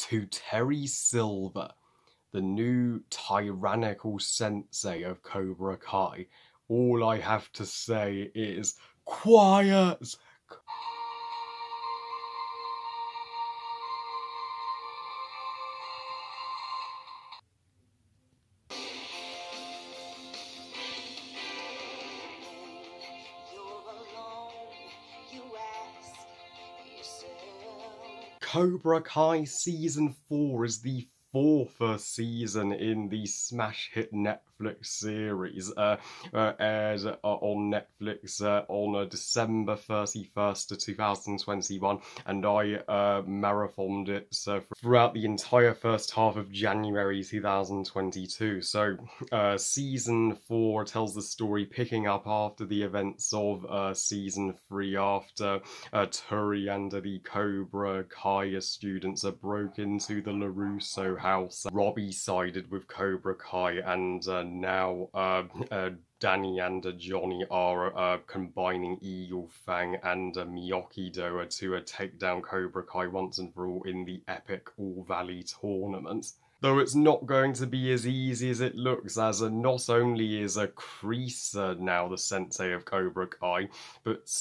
To Terry Silver, the new tyrannical sensei of Cobra Kai, all I have to say is, quiet! Cobra Kai Season 4 is the fourth season in the smash hit Netflix series. Aired on Netflix on December 31st, 2021, and I marathoned it throughout the entire first half of January 2022. So Season 4 tells the story picking up after the events of Season 3, after Turi and the Cobra Kai students broke into the LaRusso house. Robbie sided with Cobra Kai, and now Danny and Johnny are combining Eagle Fang and Miyagi-Do to take down Cobra Kai once and for all in the epic All Valley tournament. Though it's not going to be as easy as it looks, as not only is Kreese now the sensei of Cobra Kai, but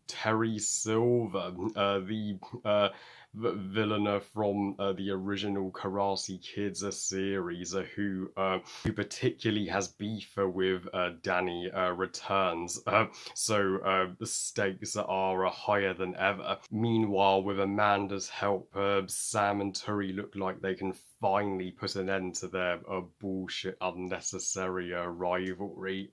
Terry Silver, the villain from the original Karate Kids series, who particularly has beef with Danny, returns. So the stakes are higher than ever. Meanwhile, with Amanda's help, Sam and Turi look like they can finally put an end to their bullshit, unnecessary rivalry.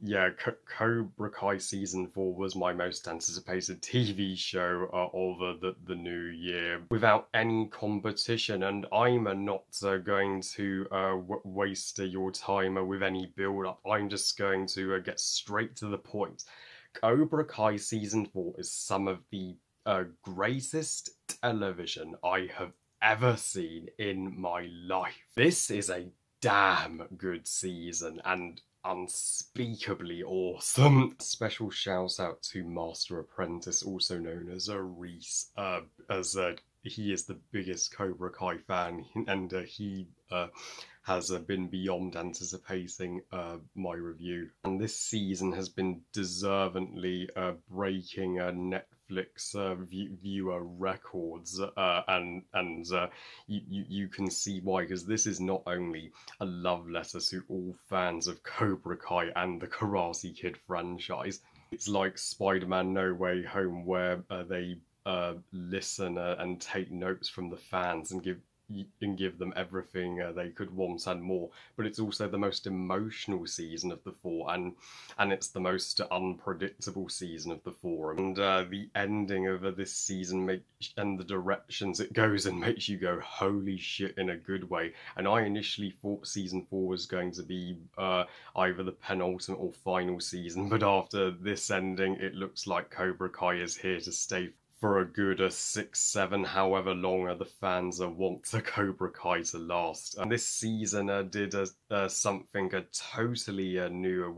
Yeah, Cobra Kai Season 4 was my most anticipated TV show of the new year, without any competition, and I'm not going to waste your time with any build-up. I'm just going to get straight to the point. Cobra Kai Season 4 is some of the greatest television I have ever seen in my life. This is a damn good season and unspeakably awesome. Special shout out to Master Apprentice, also known as Reese, as he is the biggest Cobra Kai fan, and he has been beyond anticipating my review. And this season has been deservedly breaking Netflix viewer records, and you can see why, because this is not only a love letter to all fans of Cobra Kai and the Karate Kid franchise. It's like Spider-Man No Way Home, where they listen and take notes from the fans and give them everything they could want and more. But it's also the most emotional season of the four, and it's the most unpredictable season of the four. And the ending of this season and the directions it goes in makes you go, holy shit, in a good way. And I initially thought Season 4 was going to be either the penultimate or final season, but after this ending, it looks like Cobra Kai is here to stay for a good 6, 7, however long the fans want Cobra Kai to last. And this season did something totally new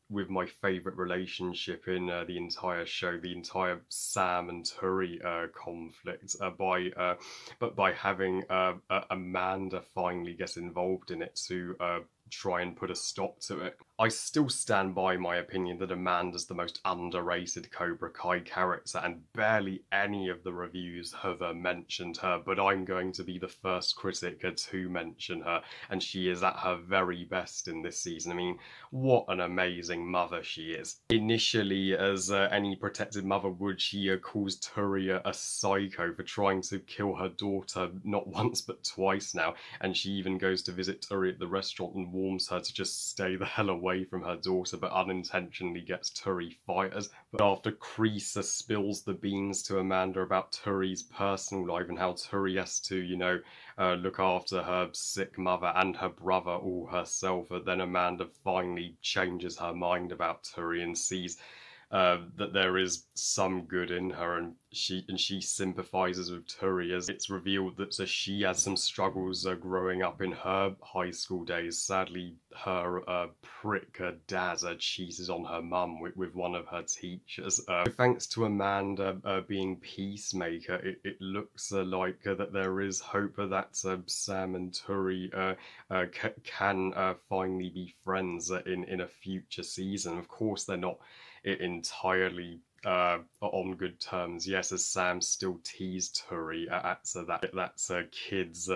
with my favourite relationship in the entire show, the entire Sam and Turi conflict, by having Amanda finally get involved in it to try and put a stop to it. I still stand by my opinion that Amanda's the most underrated Cobra Kai character, and barely any of the reviews have mentioned her, but I'm going to be the first critic to mention her, and she is at her very best in this season. I mean, what an amazing mother she is. Initially, as any protected mother would, she calls Turi a psycho for trying to kill her daughter not once but twice now, and she even goes to visit Turi at the restaurant and warns her to just stay the hell away from her daughter, but unintentionally gets Turi fired. But after Kreese spills the beans to Amanda about Turi's personal life and how Turi has to, you know, look after her sick mother and her brother all herself, then Amanda finally changes her mind about Turi and sees that there is some good in her, and she sympathizes with Turi, as it's revealed that she has some struggles growing up in her high school days. Sadly, her prick dad cheated on her mum with one of her teachers. Thanks to Amanda being peacemaker, it looks like that there is hope that Sam and Turi can finally be friends in a future season. Of course, they're not entirely on good terms. Yes, as Sam still teased Turi at that kid's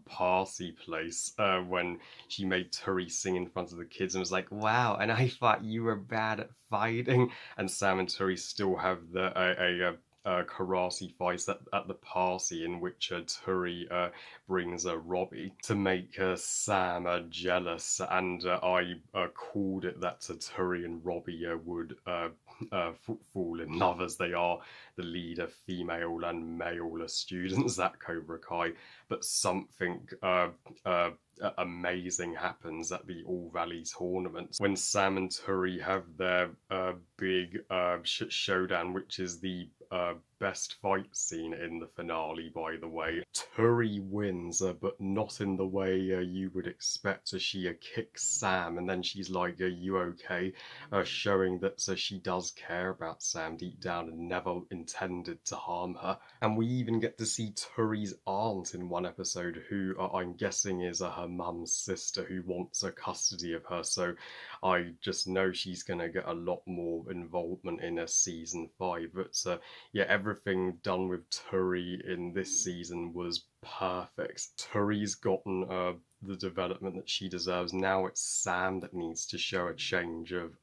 party place when she made Turi sing in front of the kids and was like, "Wow, and I thought you were bad at fighting." And Sam and Turi still have a karate fight at the party, in which Turi brings Robbie to make Sam jealous, and I called it that Turi and Robbie would fall in love, as they are the leader female and male students at Cobra Kai. But something amazing happens at the All Valley tournament when Sam and Turi have their big showdown, which is the best fight scene in the finale, by the way. Turi wins, but not in the way you would expect. She kicks Sam, and then she's like, "Are you okay?" Showing that she does care about Sam deep down and never intended to harm her. And we even get to see Turi's aunt in one episode, who I'm guessing is her mum's sister, who wants custody of her. So I just know she's going to get a lot more involvement in season 5. But yeah, everything done with Turi in this season was perfect. Turi's gotten the development that she deserves. Now it's Sam that needs to show a change of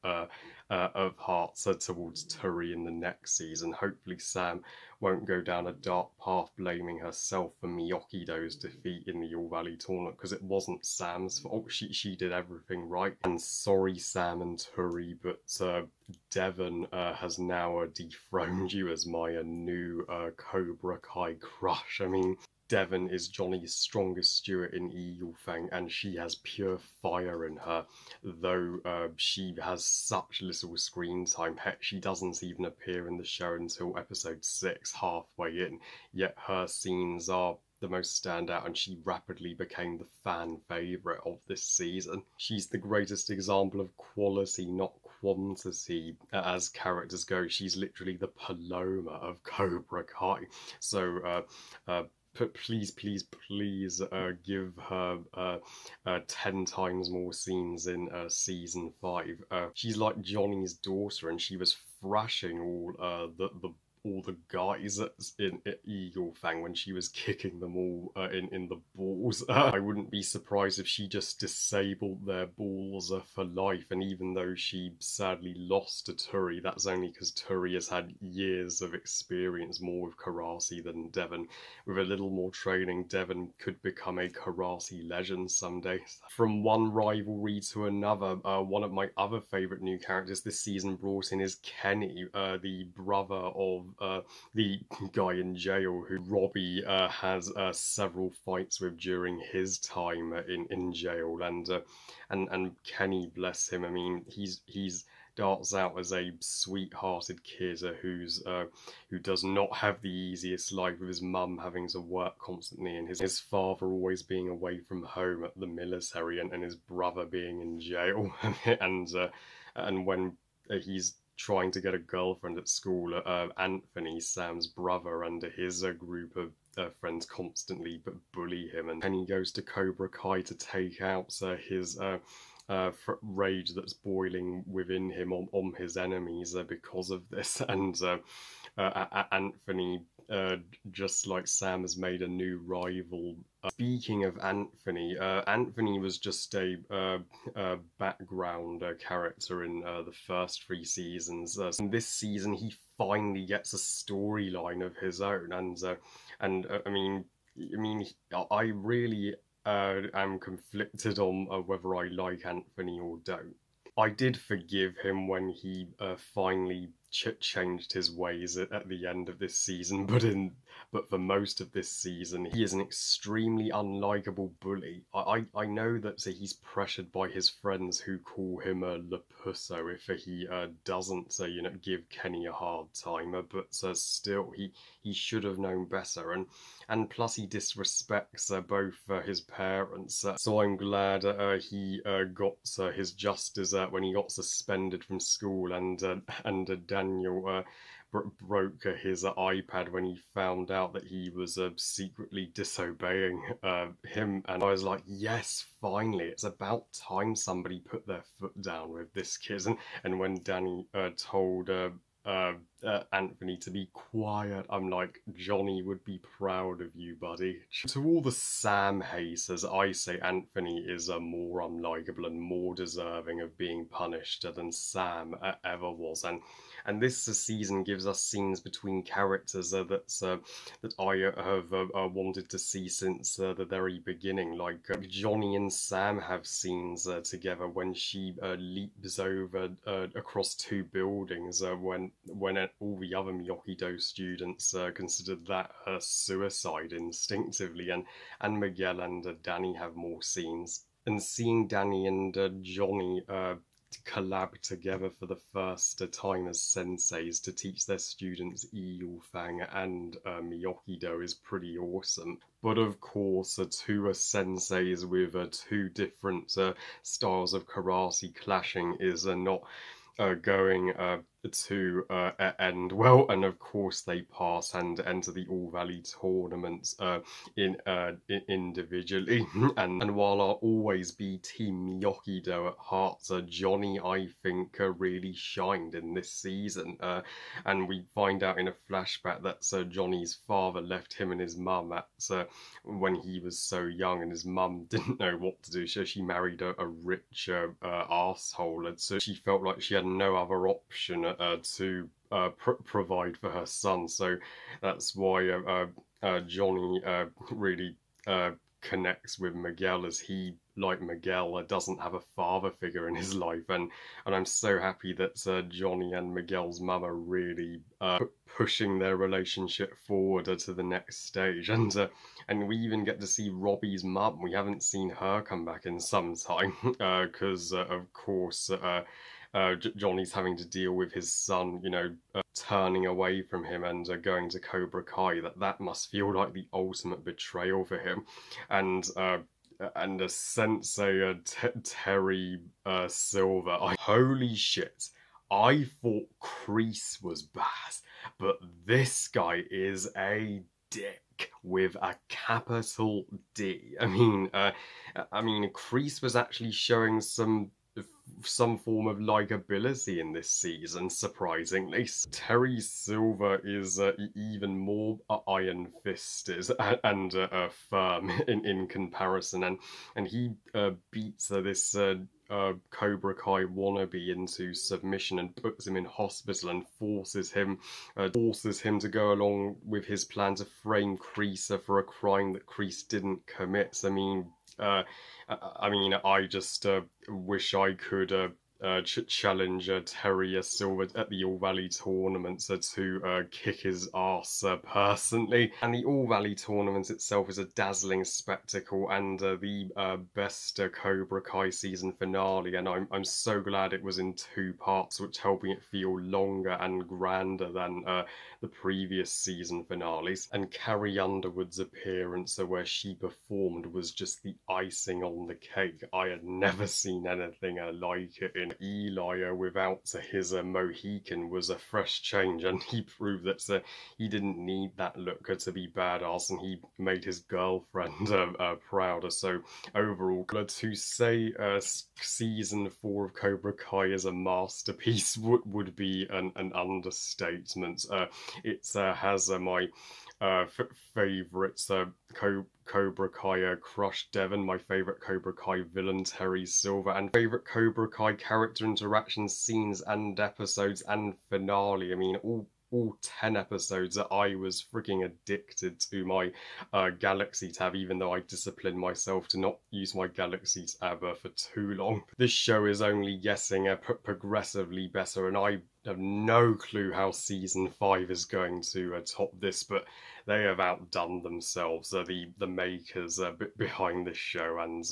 heart towards Turi in the next season. Hopefully Sam won't go down a dark path blaming herself for Miyokido's defeat in the All Valley tournament, because it wasn't Sam's fault. She did everything right. And sorry, Sam and Turi, but Devon has now dethroned you as my new Cobra Kai crush. I mean, Devon is Johnny's strongest steward in Eagle Fang, and she has pure fire in her, though she has such little screen time. Heck, she doesn't even appear in the show until episode 6, halfway in, yet her scenes are the most standout, and she rapidly became the fan favourite of this season. She's the greatest example of quality, not quantity, as characters go. She's literally the Paloma of Cobra Kai. So please give her 10 times more scenes in season 5. She's like Johnny's daughter, and she was thrashing all the guys in Eagle Fang when she was kicking them all in the balls. I wouldn't be surprised if she just disabled their balls for life, and even though she sadly lost to Turi, that's only because Turi has had years of experience more with karate than Devon. With a little more training, Devon could become a karate legend someday. From one rivalry to another, one of my other favourite new characters this season brought in is Kenny, the brother of the guy in jail who Robbie has several fights with during his time in jail, and Kenny, bless him, I mean, he's darts out as a sweet-hearted kid who does not have the easiest life, with his mum having to work constantly, and his father always being away from home at the military, and his brother being in jail, and when he's trying to get a girlfriend at school, Anthony, Sam's brother, and his group of friends constantly but bully him, and then he goes to Cobra Kai to take out his rage that's boiling within him on his enemies because of this. And Anthony, just like Sam, has made a new rival. Speaking of Anthony, Anthony was just a background character in the first 3 seasons. In this season, he finally gets a storyline of his own, and I mean, I really am conflicted on whether I like Anthony or don't. I did forgive him when he finally changed his ways at the end of this season, but for most of this season, he is an extremely unlikable bully. I know that he's pressured by his friends who call him a Lapusso if he doesn't, give Kenny a hard time, but still, he should have known better, and plus he disrespects both his parents, so I'm glad he got his just dessert when he got suspended from school, and Daniel broke his iPad when he found out that he was secretly disobeying him, and I was like, yes, finally, it's about time somebody put their foot down with this kid. And when Danny told Anthony to be quiet, I'm like, Johnny would be proud of you, buddy. To all the Sam haters, I say Anthony is more unlikable and more deserving of being punished than Sam ever was, and this season gives us scenes between characters that I have wanted to see since the very beginning. Like Johnny and Sam have scenes together when she leaps over across two buildings when all the other Miyagi-Do students considered that suicide instinctively, and Miguel and Danny have more scenes. And seeing Danny and Johnny collab together for the first time as senseis to teach their students Eel Fang and Miyagi-Do is pretty awesome. But of course, two senseis with two different styles of karate clashing is not going to end well, and of course they pass and enter the All Valley tournaments individually. and while I'll always be Team Miyagi-Do at heart, Johnny, I think, really shined in this season. And we find out in a flashback that Johnny's father left him and his mum when he was so young, and his mum didn't know what to do, so she married a rich arsehole, and so she felt like she had no other option to provide for her son. So that's why Johnny really connects with Miguel, as he, like Miguel, doesn't have a father figure in his life, and I'm so happy that Johnny and Miguel's mum are really pushing their relationship forward to the next stage, and we even get to see Robbie's mum. We haven't seen her come back in some time, because of course Johnny's having to deal with his son, turning away from him and going to Cobra Kai. That must feel like the ultimate betrayal for him. And a sensei, Terry Silver. Holy shit. I thought Kreese was bad, but this guy is a dick with a capital D. I mean, Kreese was actually showing some form of likability in this season, surprisingly. Terry Silver is even more iron-fisted and firm in comparison, and he beats this Cobra Kai wannabe into submission and puts him in hospital and forces him to go along with his plan to frame Kreese for a crime that Kreese didn't commit. I just wish I could challenge Terry Silver at the All Valley tournaments to kick his ass personally. And the All Valley tournament itself is a dazzling spectacle and the best Cobra Kai season finale, and I'm so glad it was in two parts, which helping it feel longer and grander than the previous season finales. And Carrie Underwood's appearance where she performed was just the icing on the cake. I had never seen anything like it in Eli without his Mohican was a fresh change, and he proved that he didn't need that look to be badass, and he made his girlfriend prouder. So overall, to say season 4 of Cobra Kai is a masterpiece would be an understatement. It has my favourites, Cobra Kai Crush Devon, my favourite Cobra Kai villain Terry Silver, and favourite Cobra Kai character interactions, scenes and episodes and finale. I mean, all 10 episodes that I was freaking addicted to my Galaxy tab, even though I disciplined myself to not use my Galaxy tab for too long. This show is only getting progressively better, and I have no clue how season 5 is going to top this, but they have outdone themselves, the makers behind this show. And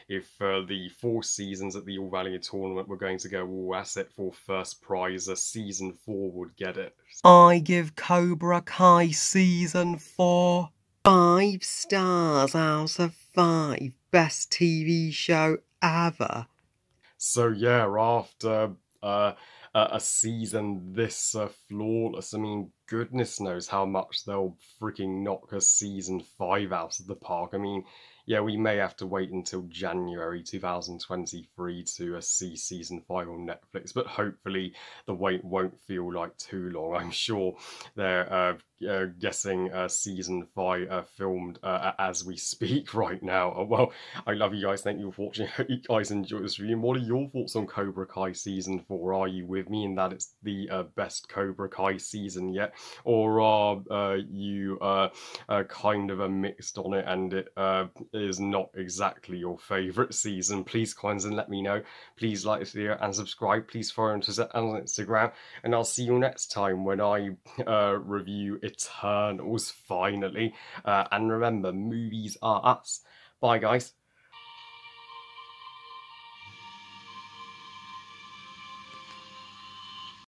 if the 4 seasons at the All Valley tournament were going to go all asset for first prize, season 4 would get it. I give Cobra Kai season 4 5 stars out of 5. Best TV show ever. So yeah, after a season this flawless, I mean, goodness knows how much they'll freaking knock a season 5 out of the park. I mean, yeah, we may have to wait until January 2023 to see season 5 on Netflix, but hopefully the wait won't feel like too long. I'm sure they're getting season 5 filmed as we speak right now. Well, I love you guys. Thank you for watching. I hope you guys enjoyed this review. What are your thoughts on Cobra Kai season 4? Are you with me in that it's the best Cobra Kai season yet? Or are you kind of mixed on it and it is not exactly your favourite season? Please comment and let me know. Please like this video and subscribe. Please follow on Twitter and on Instagram. And I'll see you next time when I review Eternals finally. And remember, movies are us. Bye guys.